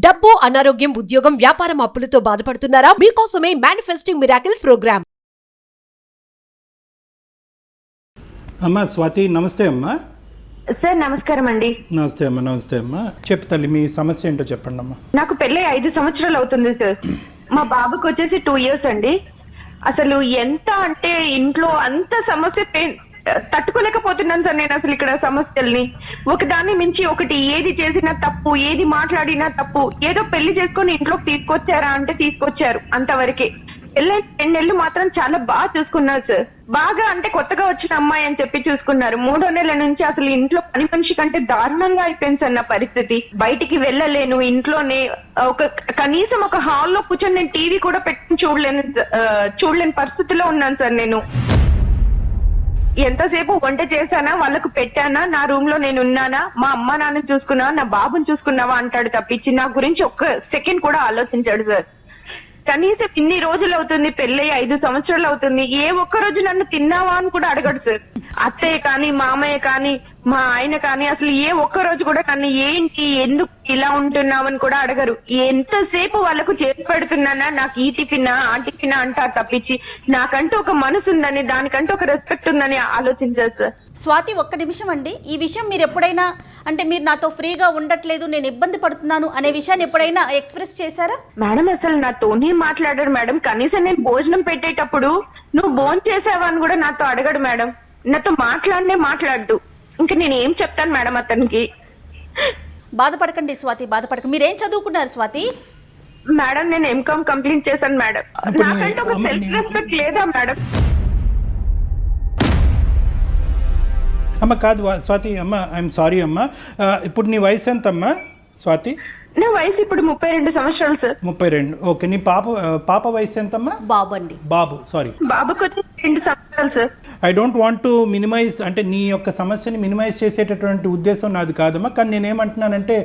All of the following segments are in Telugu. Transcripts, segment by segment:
డబ్బు, అనారోగ్యం, ఉద్యోగం, వ్యాపారం అప్పులతో బాధపడుతున్నారా? మీకోసమే మేనిఫెస్టింగ్ మిరాకిల్స్ ప్రోగ్రామ్. అమ్మా స్వాతి, నమస్తే అమ్మా. సార్ నమస్కారం అండి. నమస్తే అమ్మా. నమస్తే అమ్మా. చెప్పు తల్లి, మీ సమస్య ఏంటో చెప్పండి అమ్మా. నాకు పెళ్ళి 5 సంవత్సరాలు అవుతుంది సార్. మా బాబుకి వచ్చేసి 2 years అండి. అసలు ఎంత అంటే ఇంట్లో అంత సమస్య తట్టుకోలేకపోతున్నాను సార్. నేను అసలు ఇక్కడ సమస్యల్ని ఒకదాన్ని మించి ఒకటి, ఏది చేసినా తప్పు, ఏది మాట్లాడినా తప్పు. ఏదో పెళ్లి చేసుకొని ఇంట్లోకి తీసుకొచ్చారా అంటే తీసుకొచ్చారు, అంతవరకే. పెళ్ళి 2 నెలలు మాత్రం చాలా బాగా చూసుకున్నారు సార్. బాగా అంటే కొత్తగా వచ్చిన అమ్మాయి అని చెప్పి చూసుకున్నారు. 3వ నెల నుంచి అసలు ఇంట్లో పని మనిషి కంటే దారుణంగా అయిపోయింది సార్ నా పరిస్థితి. బయటికి వెళ్ళలేను, ఇంట్లోనే కనీసం ఒక హాల్లో కూర్చొని నేను టీవీ కూడా పెట్టుకుని చూడలేని పరిస్థితిలో ఉన్నాను సార్. నేను ఎంతసేపు వంట చేశానా, వాళ్ళకు పెట్టానా, నా రూమ్ లో నేను ఉన్నానా, మా అమ్మ నాన్న చూసుకున్నావా, నా బాబుని చూసుకున్నావా అంటాడు తప్పించి నా గురించి ఒక్క సెకండ్ కూడా ఆలోచించాడు సార్. కనీసం ఇన్ని రోజులు అవుతుంది, పెళ్ళి 5 సంవత్సరాలు అవుతుంది, ఏ ఒక్క రోజు నన్ను తిన్నావా అని కూడా అడగడు సార్. అత్తయ్య కానీ, మామయ్య కానీ, మా ఆయన కానీ అసలు ఏ ఒక్క రోజు కూడా నన్ను ఏంటి, ఎందుకు ఇలా ఉంటున్నావని కూడా అడగరు. ఎంతసేపు వాళ్ళకు చేసి పెడుతున్నానా, నాకు ఈ టిఫినా ఆ టిఫినా అంటారు తప్పించి నాకంటూ ఒక మనసు ఉందని, దానికంటూ ఒక రెస్పెక్ట్ ఉందని ఆలోచించారు సార్. స్వాతి, ఒక్క నిమిషం అండి. ఈ విషయం మీరు ఎప్పుడైనా అంటే మీరు నాతో ఫ్రీగా ఉండట్లేదు, నేను ఇబ్బంది పడుతున్నాను అనే విషయాన్ని ఎప్పుడైనా ఎక్స్ప్రెస్ చేశారా? మేడం అసలు నాతోనే మాట్లాడారు మేడం. కనీసం నేను భోజనం పెట్టేటప్పుడు నువ్వు భోజనం చేసావా అని కూడా నాతో అడగడు మేడం. నాతో మాట్లాడు. ఇంకా నేను ఏం చెప్తాను మేడం అతనికి? బాధపడకండి స్వాతి, బాధపడకండి. మీరేం చదువుకున్నారు స్వాతి? మేడం నేను ఎంకామ్ కంప్లీట్ చేశాను మేడం. నాకంటే ఒక సెల్ఫ్ రెస్పెక్ట్ లేదా మేడం? అమ్మ కాదు స్వాతి, అమ్మ ఐఎమ్ సారీ అమ్మా. ఇప్పుడు నీ వయసు ఎంత అమ్మా స్వాతి? నా వయసు ఇప్పుడు 32 సంవత్సరాలు సార్. 32. ఓకే. నీ పాప వయసు ఎంతమ్మా? బాబు అండి. బాబు, సారీ. బాబుకి వచ్చి 2 సంవత్సరాలు sir. I don't want to minimize, అంటే నీ యొక్క సమస్యని మినిమైజ్ చేసేటటువంటి ఉద్దేశం నాది కాదమ్మా. కానీ నేనేమంటున్నానంటే,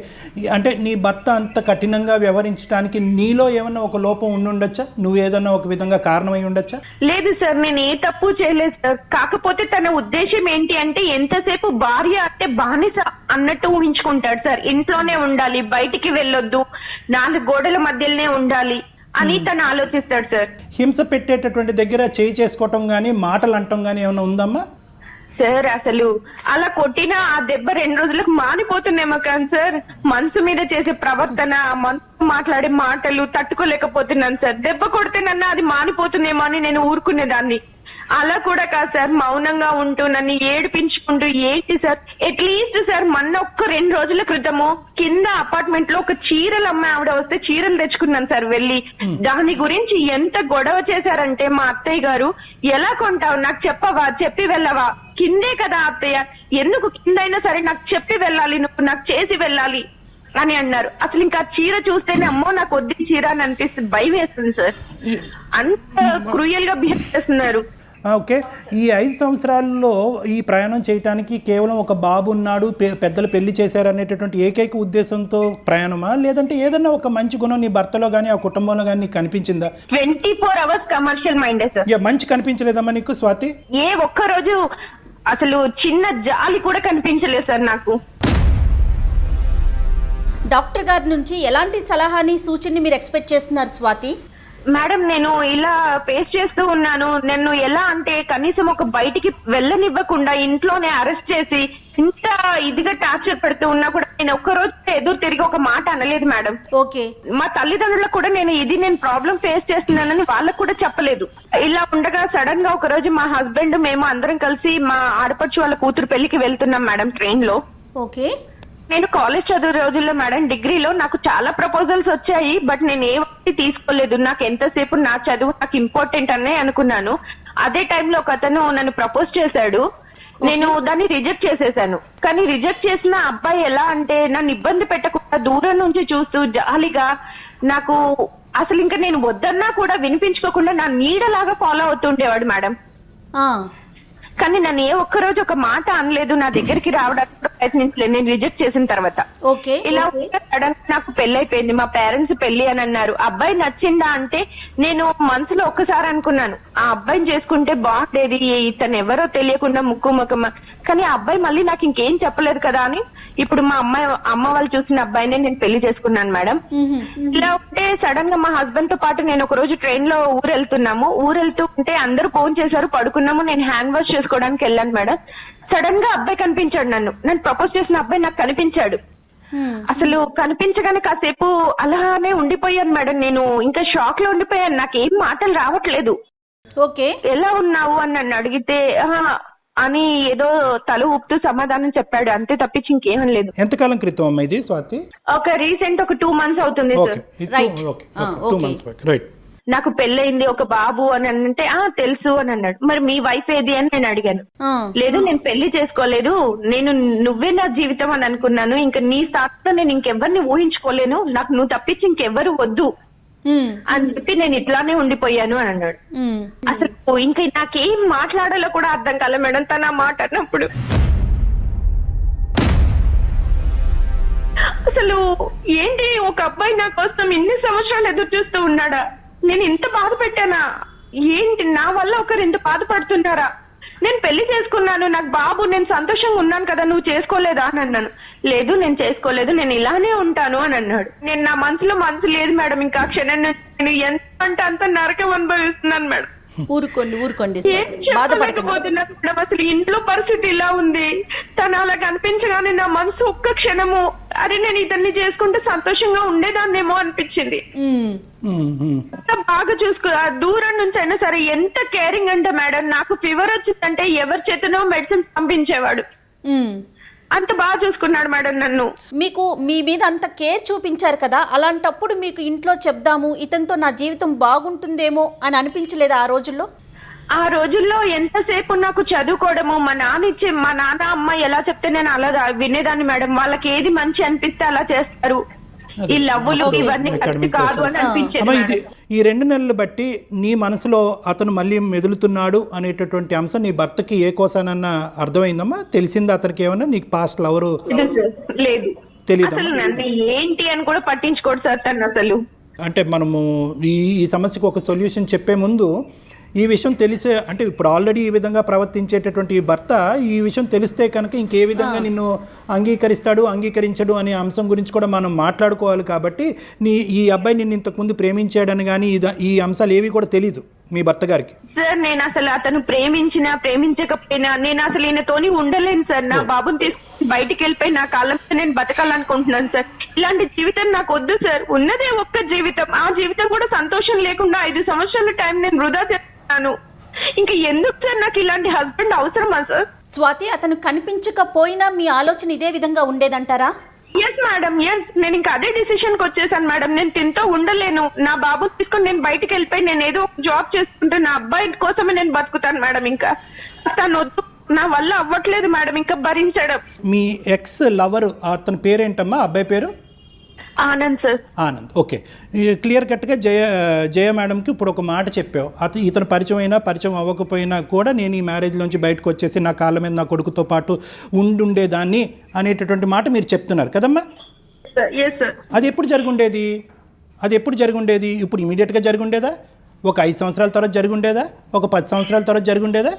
అంటే నీ భర్త అంత కఠినంగా వ్యవహరించడానికి నీలో ఏమన్నా ఒక లోపం ఉండుండొచ్చా? నువ్వు ఏదన్నా ఒక విధంగా కారణమై ఉండొచ్చా? లేదు సార్, నేను ఏ తప్పు చేయలేదు సార్. కాకపోతే తన ఉద్దేశం ఏంటి అంటే ఎంతసేపు భార్య అంటే బానిస అన్నట్టు ఊహించుకుంటాడు సార్. ఇంట్లోనే ఉండాలి, బయటికి వెళ్ళొద్దు, 4 గోడల మధ్యలోనే ఉండాలి అని తను ఆలోచిస్తాడు సార్. హింస పెట్టేటటువంటి దగ్గర చేయి చేసుకోవటం కానీ, మాటలు అంటం కానీ ఏమైనా ఉందమ్మా? సార్ అసలు అలా కొట్టినా ఆ దెబ్బ 2 రోజులకు మానిపోతుందేమో కానీ సార్, మనసు మీద చేసే ప్రవర్తన, మనసు మాట్లాడే మాటలు తట్టుకోలేకపోతున్నాను సార్. దెబ్బ కొడితే నన్ను అది మానిపోతుందేమో అని నేను ఊరుకునేదాన్ని. అలా కూడా కాదు సార్, మౌనంగా ఉంటూ నన్ను ఏడిపించుకుంటూ ఏంటి సార్, అట్లీస్ట్ సార్ మొన్న ఒక్క 2 రోజుల క్రితము కింద అపార్ట్మెంట్ లో ఒక చీరలు అమ్మాయి ఆవిడ వస్తే చీరలు తెచ్చుకున్నాను సార్ వెళ్ళి. దాని గురించి ఎంత గొడవ చేశారంటే మా అత్తయ్య గారు, ఎలా కొంటావు, నాకు చెప్పవా, చెప్పి వెళ్ళవా, కిందే కదా అత్తయ్య, ఎందుకు కింద అయినా సరే నాకు చెప్పి వెళ్ళాలి, నువ్వు నాకు చేసి వెళ్ళాలి అని అన్నారు. అసలు ఇంకా చీర చూస్తేనే అమ్మో నాకు వద్దు చీర అని అనిపిస్తుంది, భయం వేస్తుంది సార్. అంత క్రూయల్ గా బిహేవ్ చేస్తున్నారు. ఓకే. ఈ 5 సంవత్సరాల్లో ఈ ప్రయాణం చేయడానికి కేవలం ఒక బాబు ఉన్నాడు, పెద్దలు పెళ్లి చేశారు అనేటటువంటి ఏకైక ఉద్దేశంతో ప్రయాణమా, లేదంటే ఏదన్నా ఒక మంచి గుణం నీ భర్తలో కానీ, ఆ కుటుంబంలో కానీ నీకు కనిపించిందా? 24 hours కమర్షియల్ మైండే సార్. మంచి కనిపించలేదమ్మా నీకు స్వాతి? ఏ ఒక్క రోజు అసలు చిన్న జాలి కూడా కనిపించలేదు సార్ నాకు. డాక్టర్ గారి నుంచి ఎలాంటి సలహాని, సూచనని మీరు ఎక్స్పెక్ట్ చేస్తున్నారు స్వాతి? మేడం నేను ఇలా ఫేస్ చేస్తూ ఉన్నాను. నన్ను ఎలా అంటే కనీసం ఒక బయటికి వెళ్ళనివ్వకుండా ఇంట్లోనే అరెస్ట్ చేసి ఇంత ఇదిగా టార్చర్ పెడుతూ ఉన్నా కూడా నేను ఒక్క రోజు ఎదురు తిరిగి ఒక మాట అనలేదు మేడం. ఓకే. మా తల్లిదండ్రులకు కూడా నేను ప్రాబ్లం ఫేస్ చేస్తున్నానని వాళ్ళకు కూడా చెప్పలేదు. ఇలా ఉండగా సడన్ గా ఒక రోజు మా హస్బెండ్ మేము అందరం కలిసి మా ఆడపడుచు వాళ్ళ కూతురు పెళ్లికి వెళ్తున్నాం మేడం ట్రైన్ లో. ఓకే. నేను కాలేజ్ చదువు రోజుల్లో మేడం డిగ్రీలో నాకు చాలా ప్రపోజల్స్ వచ్చాయి, బట్ నేను ఏ ఒక్కటి తీసుకోలేదు. నాకు ఎంతసేపు నా చదువు నాకు ఇంపార్టెంట్ అనే అనుకున్నాను. అదే టైంలో ఒక అతను నన్ను ప్రపోజ్ చేశాడు, నేను దాన్ని రిజెక్ట్ చేసేసాను. కానీ రిజెక్ట్ చేసిన అబ్బాయి ఎలా అంటే నన్ను ఇబ్బంది పెట్టకుండా దూరం నుంచి చూస్తూ జాలిగా నాకు అసలు ఇంకా నేను వద్దన్నా కూడా వినిపించుకోకుండా నా నీడలాగా ఫాలో అవుతుండేవాడు మేడం. కానీ నన్ను ఏ ఒక్క రోజు ఒక మాట అనలేదు, నా దగ్గరికి రావడానికి ప్రయత్నించలేదు నేను రిజెక్ట్ చేసిన తర్వాత. ఇలా సడన్ నాకు పెళ్లి అయిపోయింది, మా పేరెంట్స్ పెళ్లి అని అన్నారు. అబ్బాయి నచ్చిందా అంటే నేను మనసులో ఒక్కసారి అనుకున్నాను, ఆ అబ్బాయిని చేసుకుంటే బాగుండేది, ఇతను ఎవరో తెలియకుండా ముక్కు ముఖం, కానీ ఆ అబ్బాయి మళ్ళీ నాకు ఇంకేం చెప్పలేదు కదా అని ఇప్పుడు మా అమ్మ వాళ్ళు చూసిన అబ్బాయినే నేను పెళ్లి చేసుకున్నాను మేడం. ఇలా ఉంటే సడన్ గా మా హస్బెండ్ తో పాటు నేను ఒక రోజు ట్రైన్ లో ఊరెళ్తూ ఉంటే అందరూ ఫోన్ చేశారు, పడుకున్నాము. నేను హ్యాండ్ వాష్ చేసుకోవడానికి వెళ్ళాను మేడం. సడన్ గా అబ్బాయి కనిపించాడు, నన్ను ప్రపోజ్ చేసిన అబ్బాయి నాకు కనిపించాడు. అసలు కనిపించగానే కాసేపు అలానే ఉండిపోయాను మేడం. నేను ఇంకా షాక్ లో ఉండిపోయాను, నాకేం మాటలు రావట్లేదు. ఓకే, ఎలా ఉన్నావు అని నన్ను అడిగితే అని ఏదో తల ఊపుతూ సమాధానం చెప్పాడు, అంతే తప్పించి ఇంకేమీ లేదు. ఎంతకాలం క్రితం అమ్మా ఇది స్వాతి? రీసెంట్ ఒక 2 months అవుతుంది sir. Right. 2 months back. Right. నాకు పెళ్ళయింది, ఒక బాబు అని అంటే తెలుసు అని అన్నాడు. మరి మీ వైఫ్ ఏది అని నేను అడిగాను. లేదు నేను పెళ్లి చేసుకోలేదు, నువ్వే నా జీవితం అని అనుకున్నాను, ఇంకా నీ స్థానంలో నేను ఇంకెవరిని ఊహించుకోలేను, నాకు నువ్వు తప్పించి ఇంకెవ్వరు వద్దు అని చెప్పి నేను ఇట్లానే ఉండిపోయాను అని అన్నాడు. అసలు ఇంకా నాకేం మాట్లాడాలో కూడా అర్థం కాలే మేడం తన మాట అన్నప్పుడు. అసలు ఏంటి, ఒక అబ్బాయి నా కోసం ఇన్ని సంవత్సరాలు ఎదురు చూస్తూ ఉన్నాడా, నేను ఇంత బాధ పెట్టానా ఏంటి, నా వల్ల ఒకరు ఇంత బాధపడుతున్నారా, నేను పెళ్లి చేసుకున్నాను, నాకు బాబు, నేను సంతోషంగా ఉన్నాను కదా, నువ్వు చేసుకోలేదా అని అన్నాను. లేదు నేను చేసుకోలేదు, నేను ఇలానే ఉంటాను అని అన్నాడు. నేను నా మనసు లేదు మేడం, ఇంకా క్షణం నేను ఎంత అంటే అంత నరకం అనుభవిస్తున్నాను మేడం. ఊరుకోండి బాధపడకపోతున్నాను మేడం. అసలు ఇంట్లో పరిస్థితి ఇలా ఉంది, తను అలా కనిపించగానే నా మనసు ఒక్క క్షణము అరే నేను ఇతన్ని చేసుకుంటే సంతోషంగా ఉండేదాన్నేమో అనిపించింది. బాగా చూసుకో, దూరం నుంచి అయినా సరే ఎంత కేరింగ్ అంటే మేడం, నాకు ఫీవర్ వచ్చిందంటే ఎవరి చేతనో మెడిసిన్ పంపించేవాడు, అంత బాగా చూసుకున్నాడు మేడం నన్ను. మీకు మీ మీద అంత కేర్ చూపించారు కదా, అలాంటప్పుడు మీకు ఇంట్లో చెప్దాము ఇతనితో నా జీవితం బాగుంటుందేమో అని అనిపించలేదా ఆ రోజుల్లో? ఆ రోజుల్లో ఎంతసేపు నాకు చదువుకోవడము, మా నాన్న అమ్మ ఎలా చెప్తే నేను అలా వినేదాన్ని మేడం. వాళ్ళకి ఏది మంచి అనిపిస్తే అలా చేస్తారు, ఈ లవ్వులు ఇవన్నీ కరెక్ట్ కాదు అని అనిపించేది. ఈ 2 నెలలు బట్టి నీ మనసులో అతను మళ్ళీ మెదులుతున్నాడు అనేటటువంటి అంశం నీ భర్తకి ఏ కోసానన్నా అర్థమైందమ్మా? తెలిసిందా అతనికి ఏమన్నా? నీకు పాస్ట్ లవరు లేదు, తెలీదు, అసలు నన్ను ఏంటి అని కూడా పట్టించుకోడు సార్ తను అసలు. అంటే మనము ఈ సమస్యకు ఒక సొల్యూషన్ చెప్పే ముందు ఈ విషయం తెలిసే, అంటే ఇప్పుడు ఆల్రెడీ ఈ విధంగా ప్రవర్తించేటటువంటి ఈ భర్త ఈ విషయం తెలిస్తే కనుక ఇంకే విధంగా నిన్ను అంగీకరించడు అనే అంశం గురించి కూడా మనం మాట్లాడుకోవాలి. కాబట్టి ఈ అబ్బాయి నిన్ను ఇంతకుముందు ప్రేమించాడని కానీ ఈ అంశాలు ఏవి కూడా తెలీదు మీ భర్త గారికి. సార్ నేను అసలు అతను ప్రేమించకపోయినా నేను అసలు ఈయనతోని ఉండలేను సార్. నా బాబుని తీసుకుని బయటికి వెళ్ళిపోయి నా కాలంతో నేను బతకాలనుకుంటున్నాను సార్. ఇలాంటి జీవితం నాకు వద్దు సార్. ఉన్నదే ఒక్క జీవితం, ఆ జీవితం కూడా సంతోషం లేకుండా 5 సంవత్సరాల టైం నేను వృధా చేస్తున్నాను. ఇంకా ఎందుకు సార్ నాకు ఇలాంటి హస్బెండ్ అవసరమా సార్? స్వాతి, అతను కనిపించకపోయినా మీ ఆలోచన ఇదే విధంగా ఉండేదంటారా? Yes madam, yes. నేను ఇంకా అదే డిసిషన్ కి వచ్చేసాను మేడం. నేను తింటూ ఉండలేను, నా బాబు తీసుకొని నేను బయటికి వెళ్ళిపోయి నేను ఏదో జాబ్ చేసుకుంటే నా అబ్బాయి కోసమే నేను బతుకుతాను మేడం. ఇంకా తను వద్దు, నా వల్ల అవ్వట్లేదు మేడం ఇంకా భరించడం. మీ ఎక్స్ లవర్ అతని పేరేంటమ్మా? అబ్బాయి పేరు Anand sir. Anand. Okay, clear కట్గా జయ మేడంకి ఇప్పుడు ఒక మాట చెప్పావు, ఇతను పరిచయం అవ్వకపోయినా కూడా నేను ఈ మ్యారేజ్లోంచి బయటకు వచ్చేసి నా కాళ్ళ మీద నా కొడుకుతో పాటు ఉండేదాన్ని అనేటటువంటి మాట మీరు చెప్తున్నారు కదమ్మా? అది ఎప్పుడు జరుగుండేది? ఇప్పుడు ఇమీడియట్గా జరుగుండేదా? ఒక 5 సంవత్సరాల తర్వాత జరుగుండేదా? ఒక 10 సంవత్సరాల తర్వాత జరుగుండేదా?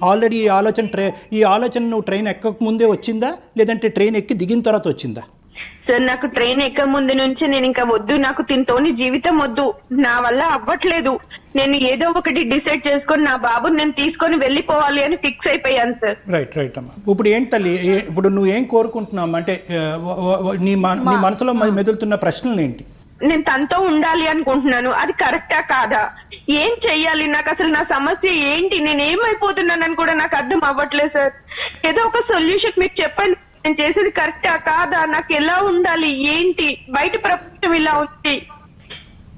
ఆల్రెడీ ఈ ఆలోచన నువ్వు ట్రైన్ ఎక్కక ముందే వచ్చిందా, లేదంటే ట్రైన్ ఎక్కి దిగిన తర్వాత వచ్చిందా? సార్ నాకు ట్రైన్ ఎక్క ముందు నుంచి నేను ఇంకా వద్దు, నాకు తింటోని జీవితం వద్దు, నా వల్ల అవ్వట్లేదు, నేను ఏదో ఒకటి డిసైడ్ చేసుకొని నా బాబుని నేను తీసుకొని వెళ్ళిపోవాలి అని ఫిక్స్ అయిపోయాను సార్. రైట్ అమ్మా. ఇప్పుడు ఏంటి తల్లి, ఇప్పుడు నువ్వేం కోరుకుంటున్నావు? అంటే నీ మనసులో మెదులుతున్న ప్రశ్నలు ఏంటి? నేను తనతో ఉండాలి అనుకుంటున్నాను, అది కరెక్టా కాదా, ఏం చెయ్యాలి, నాకు అసలు నా సమస్య ఏంటి, నేను ఏమైపోతున్నానని కూడా నాకు అర్థం అవ్వట్లేదు సార్. ఏదో ఒక సొల్యూషన్ మీకు చెప్పండి, నేను చేసేది కరెక్టా కాదా, నాకు ఎలా ఉండాలి, ఏంటి, బయట ప్రపంచం ఇలా ఉంది.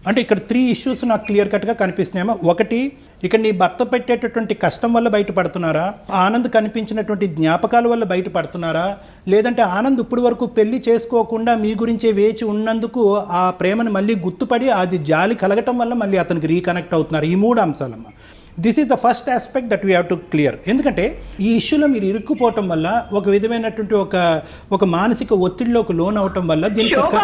అంటే ఇక్కడ 3 ఇష్యూస్ నాకు క్లియర్ కట్గా కనిపిస్తున్నాయమ్మా. ఒకటి, ఇక్కడ నీ భర్త పెట్టేటటువంటి కష్టం వల్ల బయటపడుతున్నారా, ఆనంద్ కనిపించినటువంటి జ్ఞాపకాల వల్ల బయటపడుతున్నారా, లేదంటే ఆనంద్ ఇప్పుడు వరకు పెళ్లి చేసుకోకుండా మీ గురించే వేచి ఉన్నందుకు ఆ ప్రేమను మళ్ళీ గుర్తుపడి అది జాలి కలగటం వల్ల మళ్ళీ అతనికి రీకనెక్ట్ అవుతున్నారు? ఈ 3 అంశాలమ్మా. This is the first aspect that we have to clear. ఎందుకంటే ఈ ఇష్యూలో మీరు ఇరుక్కుపోవటం వల్ల ఒక విధమైనటువంటి ఒక మానసిక ఒత్తిడిలోకి లోన్ అవటం వల్ల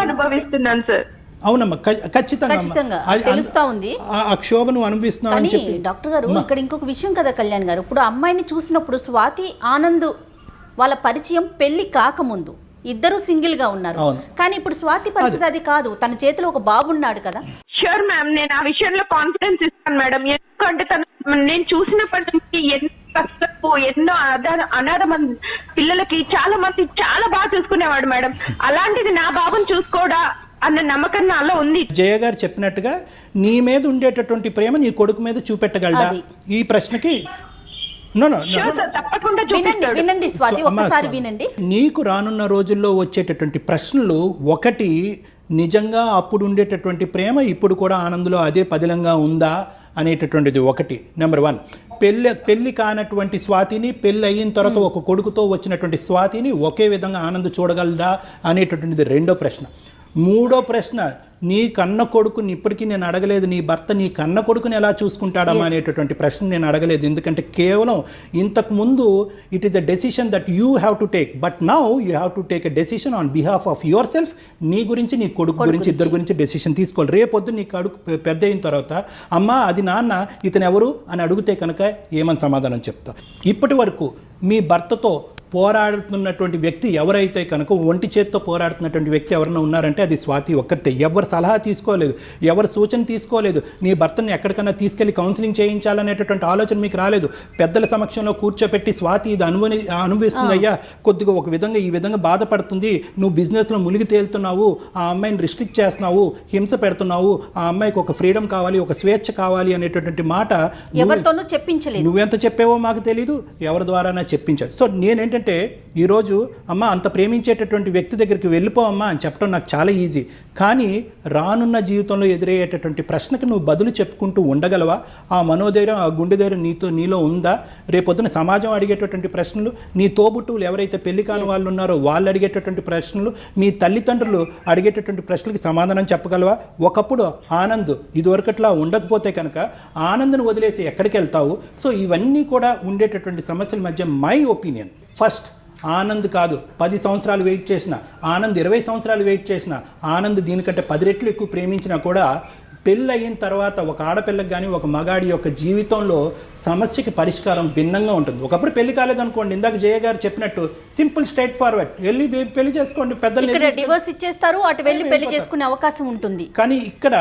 అనుభవిస్తున్నాను సార్. అవునమ్మా, ఖచ్చితంగా ఖచ్చితంగా తెలుస్తా ఉంది. ఆ క్షోభ నువ్వు అనుభవిస్తున్నావు అని కానీ చెప్పి. డాక్టర్ గారు ఇక్కడ ఇంకొక విషయం కదా కళ్యాణ్ గారు, ఇప్పుడు అమ్మాయిని చూసినప్పుడు స్వాతి ఆనంద్ వాళ్ళ పరిచయం పెళ్లి కాకముందు ఇద్దరు సింగిల్ గా ఉన్నారు. కానీ ఇప్పుడు స్వాతి పరిస్థితి అది కాదు, తన చేతిలో ఒక బాబు ఉన్నాడు కదా. షూర్ మ్యామ్, నేను ఆ విషయంలో కాన్ఫిడెన్స్ ఇస్తాను మేడం. ఎందుకంటే నేను చూసినప్పటి నుంచి ఎన్నో కష్టపు ఎన్నో అనాథ మంది పిల్లలకి చాలా మంది చాలా బాగా చూసుకునేవాడు మేడం. అలాంటిది నా బాబుని చూసుకోడా అన్న నమ్మకం నాలో ఉంది. జయ గారు చెప్పినట్టుగా నీ మీద ఉండేటటువంటి ప్రేమ నీ కొడుకు మీద చూపెట్టగలడా? ఈ ప్రశ్నకి తప్పకుండా వినండి స్వాతి, ఒక్కసారి వినండి. నీకు రానున్న రోజుల్లో వచ్చేటటువంటి ప్రశ్నలు, ఒకటి, నిజంగా అప్పుడు ఉండేటటువంటి ప్రేమ ఇప్పుడు కూడా ఆనందులో అదే పదిలంగా ఉందా అనేటటువంటిది ఒకటి. నెంబర్ 1, పెళ్లి కానటువంటి స్వాతిని పెళ్ళి అయిన తర్వాత ఒక కొడుకుతో వచ్చినటువంటి స్వాతిని ఒకే విధంగా ఆనంద్ చూడగలదా అనేటటువంటిది రెండో ప్రశ్న. మూడో ప్రశ్న, నీ కన్న కొడుకుని ఇప్పటికీ నేను అడగలేదు, నీ భర్త నీ కన్న కొడుకుని ఎలా చూసుకుంటాడమ్మా అనేటటువంటి ప్రశ్న నేను అడగలేదు. ఎందుకంటే కేవలం ఇంతకు ముందు it is a decision that you have to take, but now you have to take a decision on behalf of your self. నీ గురించి, నీ కొడుకు గురించి, ఇద్దరు గురించి డెసిషన్ తీసుకోవాలి. రేపొద్దు నీ కొడుకు పెద్ద అయిన తర్వాత అమ్మా అది నాన్న ఇతను ఎవరు అని అడిగితే కనుక ఏమని సమాధానం చెప్తా? ఇప్పటి వరకు మీ భర్తతో పోరాడుతున్నటువంటి వ్యక్తి ఎవరైతే కనుక ఒంటి చేత్తో పోరాడుతున్నటువంటి వ్యక్తి ఎవరైనా ఉన్నారంటే అది స్వాతి ఒక్కతే. ఎవరు సలహా తీసుకోలేదు, ఎవరు సూచన తీసుకోలేదు, నీ భర్తని ఎక్కడికైనా తీసుకెళ్లి కౌన్సిలింగ్ చేయించాలనేటటువంటి ఆలోచన మీకు రాలేదు. పెద్దల సమక్షంలో కూర్చోపెట్టి స్వాతి ఇది అనుభవిస్తుంది అయ్యా, కొద్దిగా ఒక విధంగా ఈ విధంగా బాధపడుతుంది, నువ్వు బిజినెస్లో మునిగి తేలుతున్నావు, ఆ అమ్మాయిని రిస్ట్రిక్ట్ చేస్తున్నావు, హింస పెడుతున్నావు, ఆ అమ్మాయికి ఒక ఫ్రీడమ్ కావాలి, ఒక స్వేచ్ఛ కావాలి అనేటటువంటి మాట ఎవరితోనూ చెప్పించలేదు. నువ్వెంత చెప్పావో మాకు తెలీదు, ఎవరి ద్వారా చెప్పించావు. సో నేనేంటంటే ఈరోజు అమ్మ అంత ప్రేమించేటటువంటి వ్యక్తి దగ్గరికి వెళ్ళిపోవమ్మా అని చెప్పడం నాకు చాలా ఈజీ. కానీ రానున్న జీవితంలో ఎదురయ్యేటటువంటి ప్రశ్నకు నువ్వు బదులు చెప్పుకుంటూ ఉండగలవా? ఆ మనోధైర్యం, ఆ గుండె ధైర్యం నీలో ఉందా? రేపొద్దున సమాజం అడిగేటటువంటి ప్రశ్నలు, నీ తోబుట్టువులు ఎవరైతే పెళ్లి కాని వాళ్ళు ఉన్నారో వాళ్ళు అడిగేటటువంటి ప్రశ్నలు, మీ తల్లిదండ్రులు అడిగేటటువంటి ప్రశ్నలకి సమాధానం చెప్పగలవా? ఒకప్పుడు ఆనంద్ ఇదివరకట్లా ఉండకపోతే కనుక ఆనంద్ను వదిలేసి ఎక్కడికి వెళ్తావు? సో ఇవన్నీ కూడా ఉండేటటువంటి సమస్యల మధ్య మై ఒపీనియన్, ఫస్ట్ ఆనంద్ కాదు 10 సంవత్సరాలు వెయిట్ చేసిన, ఆనంద్ 20 సంవత్సరాలు వెయిట్ చేసిన, ఆనంద్ దీనికంటే 10 రెట్లు ఎక్కువ ప్రేమించినా కూడా పెళ్ళి అయిన తర్వాత ఒక ఆడపిల్లకి కానీ ఒక మగాడి యొక్క జీవితంలో సమస్యకి పరిష్కారం భిన్నంగా ఉంటుంది. ఒకప్పుడు పెళ్లి కాలేదనుకోండి, ఇందాక జయ గారు చెప్పినట్టు సింపుల్ స్ట్రైట్ ఫార్వర్డ్ వెళ్ళి పెళ్లి చేసుకోండి, పెద్దలు డివోర్స్ ఇచ్చేస్తారు, అటు వెళ్ళి పెళ్లి చేసుకునే అవకాశం ఉంటుంది. కానీ ఇక్కడ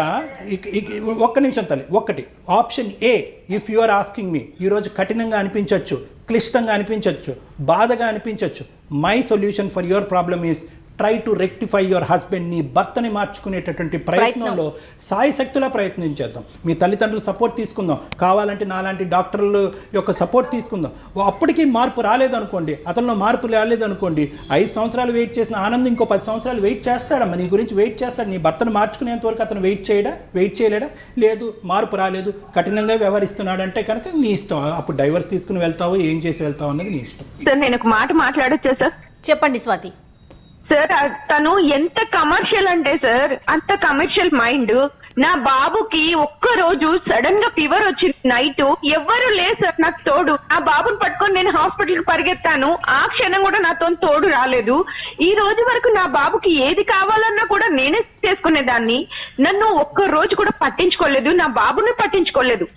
ఒక్క నిమిషం తల్లి, ఒక్కటి option A, if you are asking me, ఈరోజు కఠినంగా అనిపించవచ్చు, క్లిష్టంగా అనిపించవచ్చు, బాధగా అనిపించవచ్చు. My solution for your problem is try to rectify your husband. నీ భర్తని మార్చుకునేటటువంటి ప్రయత్నంలో సాయశక్తులా ప్రయత్నించేద్దాం. మీ తల్లిదండ్రులు సపోర్ట్ తీసుకుందాం, కావాలంటే నాలాంటి డాక్టర్ల యొక్క సపోర్ట్ తీసుకుందాం. అప్పటికీ మార్పు రాలేదనుకోండి, అతనిలో మార్పు రాలేదనుకోండి, 5 సంవత్సరాలు వెయిట్ చేసిన ఆనందం ఇంకో 10 సంవత్సరాలు వెయిట్ చేస్తాడమ్మా, నీ గురించి వెయిట్ చేస్తాడు. నీ భర్తను మార్చుకునేంత వరకు అతను వెయిట్ చేయలేడా? లేదు, మార్పు రాలేదు, కఠినంగా వ్యవహరిస్తున్నాడు అంటే కనుక నీ ఇష్టం. అప్పుడు డైవర్స్ తీసుకుని వెళ్తావు, ఏం చేసి వెళ్తావు అన్నది నీ ఇష్టం. సార్ నేను ఒక మాట మాట్లాడొచ్చా సార్? చెప్పండి స్వాతి. సార్ తను ఎంత కమర్షియల్ అంటే సార్, అంత కమర్షియల్ మైండ్. నా బాబుకి ఒక్క రోజు సడన్ గా ఫీవర్ వచ్చింది, నైట్ ఎవ్వరు లేదు సార్ నాకు తోడు. నా బాబుని పట్టుకొని నేను హాస్పిటల్ కి పరిగెత్తాను, ఆ క్షణం కూడా నాతో తోడు రాలేదు. ఈ రోజు వరకు నా బాబుకి ఏది కావాలన్నా కూడా నేనే చేసుకునేదాన్ని. నన్ను ఒక్క రోజు కూడా పట్టించుకోలేదు, నా బాబుని పట్టించుకోలేదు.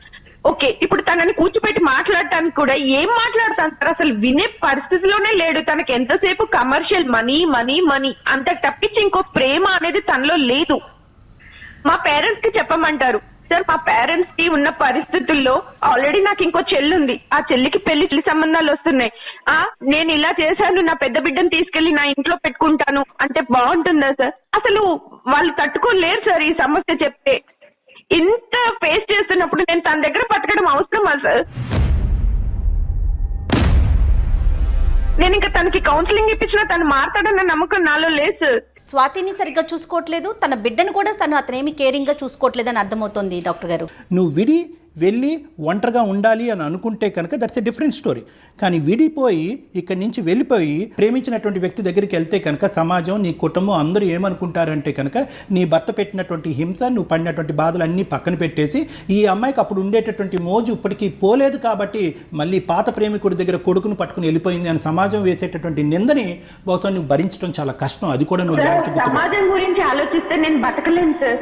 ఓకే, ఇప్పుడు తనని కూర్చోపెట్టి మాట్లాడటానికి కూడా ఏం మాట్లాడతాను సార్, అసలు వినే పరిస్థితిలోనే లేడు. తనకి ఎంతసేపు కమర్షియల్ మనీ మనీ మనీ అంత తప్పించి ఇంకో ప్రేమ అనేది తనలో లేదు. మా పేరెంట్స్ కి చెప్పమంటారు సార్, మా పేరెంట్స్ కి ఉన్న పరిస్థితుల్లో ఆల్రెడీ నాకు ఇంకో చెల్లి ఉంది, ఆ చెల్లికి పెళ్లి సంబంధాలు వస్తున్నాయి. నేను ఇలా చేశాను, నా పెద్ద బిడ్డను తీసుకెళ్లి నా ఇంట్లో పెట్టుకుంటాను అంటే బాగుంటుందా సార్? అసలు వాళ్ళు తట్టుకోలేరు సార్ ఈ సమస్య చెప్తే. ఇంత ఫేస్ చేస్తున్నప్పుడు నేను తన దగ్గర బతకడం అవసరమా సార్? నేను ఇంకా తనకి కౌన్సిలింగ్ ఇప్పించినా తను మాట్లాడన్న నమ్మకం నాలో లేదు సార్. స్వాతిని సరిగ్గా చూసుకోవట్లేదు, తన బిడ్డను కూడా తను అతనేమి కేరింగ్ గా చూసుకోవట్లేదు అని అర్థమవుతుంది డాక్టర్ గారు. నువ్వు వెళ్ళి ఒంటరిగా ఉండాలి అని అనుకుంటే కనుక దట్స్ ఎ డిఫరెంట్ స్టోరీ. కానీ విడిపోయి ఇక్కడి నుంచి వెళ్ళిపోయి ప్రేమించినటువంటి వ్యక్తి దగ్గరికి వెళ్తే కనుక సమాజం, నీ కుటుంబం అందరూ ఏమనుకుంటారంటే కనుక నీ భర్త పెట్టినటువంటి హింస, నువ్వు పడినటువంటి బాధలు అన్నీ పక్కన పెట్టేసి ఈ అమ్మాయికి అప్పుడు ఉండేటటువంటి మోజు ఇప్పటికీ పోలేదు కాబట్టి మళ్ళీ పాత ప్రేమికుడి దగ్గర కొడుకును పట్టుకుని వెళ్ళిపోయింది అని సమాజం వేసేటటువంటి నిందని బహుశా నువ్వు భరించడం చాలా కష్టం. అది కూడా నువ్వు జాగ్రత్తగా సమాజం గురించి ఆలోచిస్తే నేను బతకలేను సార్.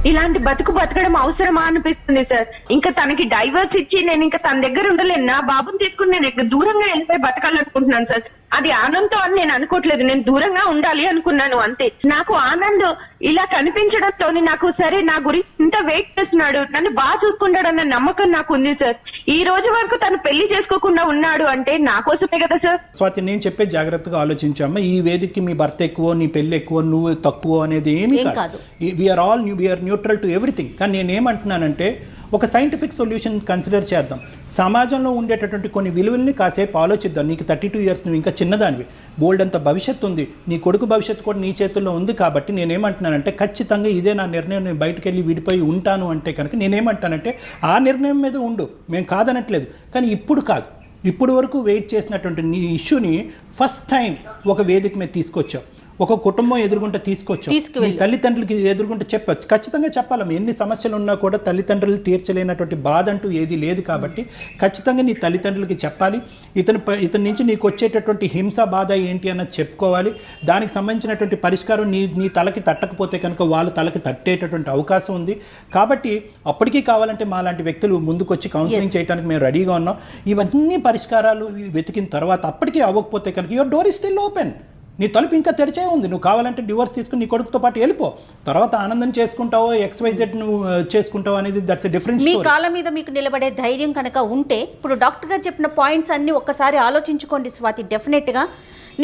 ఇలాంటి బతకడం అవసరమా అనిపిస్తుంది సార్. ఇంకా తనకి డైవర్స్ ఇచ్చి నేను ఇంకా తన దగ్గర ఉండలేను. నా బాబుని తీసుకుని నేను ఇక్కడ దూరంగా వెళ్ళిపోయి బతకాలనుకుంటున్నాను సార్. అది ఆనందం అని నేను అనుకోవట్లేదు, నేను దూరంగా ఉండాలి అనుకున్నాను అంతే. నాకు ఆనంద్ ఇలా కనిపించడంతో నాకు సరే నా గురించి ఇంత వెయిట్ చేస్తున్నాడు, నన్ను బాగా చూసుకుంటాడు అన్న నమ్మకం నాకు ఉంది సార్. ఈ రోజు వరకు తను పెళ్లి చేసుకోకుండా ఉన్నాడు అంటే నా కోసమే కదా సార్. స్వాతి, నేను చెప్పే జాగ్రత్తగా ఆలోచించామ్మా. ఈ వేదికకి మీ భర్త ఎక్కువ, నీ పెళ్లి ఎక్కువ, నువ్వు తక్కువ అనేది ఏమీ కాదు. We're neutral to everything. కానీ నేనేమంటున్నానంటే ఒక సైంటిఫిక్ సొల్యూషన్ కన్సిడర్ చేద్దాం. సమాజంలో ఉండేటటువంటి కొన్ని విలువల్ని కాసేపు ఆలోచిద్దాం. నీకు 32 years, నువ్వు ఇంకా చిన్నదానివి, బోల్డ్ అంత భవిష్యత్తు ఉంది, నీ కొడుకు భవిష్యత్తు కూడా నీ చేతుల్లో ఉంది. కాబట్టి నేనేమంటున్నానంటే ఖచ్చితంగా ఇదే నా నిర్ణయం, నేను బయటకు వెళ్ళి విడిపోయి ఉంటాను అంటే కనుక నేనేమంటానంటే ఆ నిర్ణయం మీద ఉండు, మేము కాదనట్లేదు. కానీ ఇప్పుడు కాదు, ఇప్పుడు వరకు వెయిట్ చేసినటువంటి నీ ఇష్యూని ఫస్ట్ టైం ఒక వేదిక మీద తీసుకొచ్చావు, ఒక కుటుంబం ఎదురుగుంటే తీసుకొచ్చావు, నీ తల్లిదండ్రులకి ఎదురుగుంటే చెప్పచ్చు. ఖచ్చితంగా చెప్పాలమ్మా, ఎన్ని సమస్యలు ఉన్నా కూడా తల్లిదండ్రులు తీర్చలేనటువంటి బాధ అంటూ ఏది లేదు. కాబట్టి ఖచ్చితంగా నీ తల్లిదండ్రులకి చెప్పాలి. ఇతని నుంచి నీకు వచ్చేటటువంటి హింస, బాధ ఏంటి అన్నది చెప్పుకోవాలి. దానికి సంబంధించినటువంటి పరిష్కారం నీ తలకి తట్టకపోతే కనుక వాళ్ళ తలకి తట్టేటటువంటి అవకాశం ఉంది. కాబట్టి అప్పటికీ కావాలంటే మా లాంటి వ్యక్తులు ముందుకొచ్చి కౌన్సిలింగ్ చేయడానికి మేము రెడీగా ఉన్నాం. ఇవన్నీ పరిష్కారాలు వెతికిన తర్వాత అప్పటికీ అవ్వకపోతే కనుక your door is still open, నీ తలుపు ఇంకా తెరిచే ఉంది. నువ్వు కావాలంటే డివోర్స్ తీసుకుని నీ కొడుకుతో పాటు వెళ్ళిపో, తర్వాత ఆనందం చేసుకుంటావో XYZ నువ్వు చేసుకుంటావు అనేది దట్స్ ఎ డిఫరెంట్ స్టోరీ. మీ కాళ్ళ మీద మీకు నిలబడే ధైర్యం కనుక ఉంటే, ఇప్పుడు డాక్టర్ గారు చెప్పిన పాయింట్స్ అన్ని ఒక్కసారి ఆలోచించుకోండి స్వాతి. డెఫినెట్గా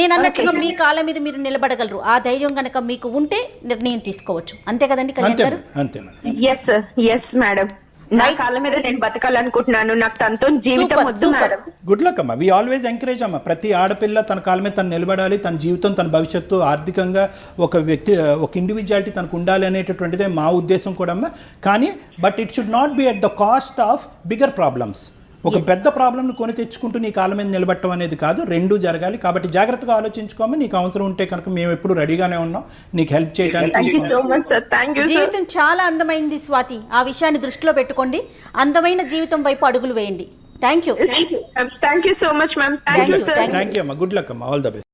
నేను అన్నట్లుగా మీ కాళ్ళ మీద మీరు నిలబడగలరు. ఆ ధైర్యం కనుక మీకు ఉంటే నిర్ణయం తీసుకోవచ్చు. అంతే కదండి కళ్యాణ్ గారు? అంతే madam. Yes sir, yes madam. నా కాళ్ళ మీద నేను బతకాలనుకుంటున్నాను. నాకు తనతో జీవితం వద్దు మేడం. గుడ్ లక్ అమ్మా. వి ఆల్వేస్ ఎంకరేజ్ అమ్మా. ప్రతి ఆడపిల్ల తన కాళ్ళ మీద తను నిలబడాలి, తన జీవితం, తన భవిష్యత్తు, ఆర్థికంగా ఒక వ్యక్తి, ఒక ఇండివిజువాలిటీ తనకు ఉండాలి అనేటటువంటిదే మా ఉద్దేశం కూడా అమ్మా. కానీ but it should not be at the cost of bigger problems. ఒక పెద్ద ప్రాబ్లంను కొని తెచ్చుకుంటూ నీ కాళ్ళ మీద నిలబట్టడం అనేది కాదు, రెండూ జరగాలి. కాబట్టి జాగ్రత్తగా ఆలోచించుకోమని. నీకు అవసరం ఉంటే కనుక మేము ఎప్పుడు రెడీగానే ఉన్నాం నీకు హెల్ప్ చేయడానికి. జీవితం చాలా అందమైంది స్వాతి, ఆ విషయాన్ని దృష్టిలో పెట్టుకోండి. అందమైన జీవితం వైపు అడుగులు వేయండి. Thank you so much ma'am. Thank you అమ్మా. గుడ్ లక్ అమ్మా. All the best.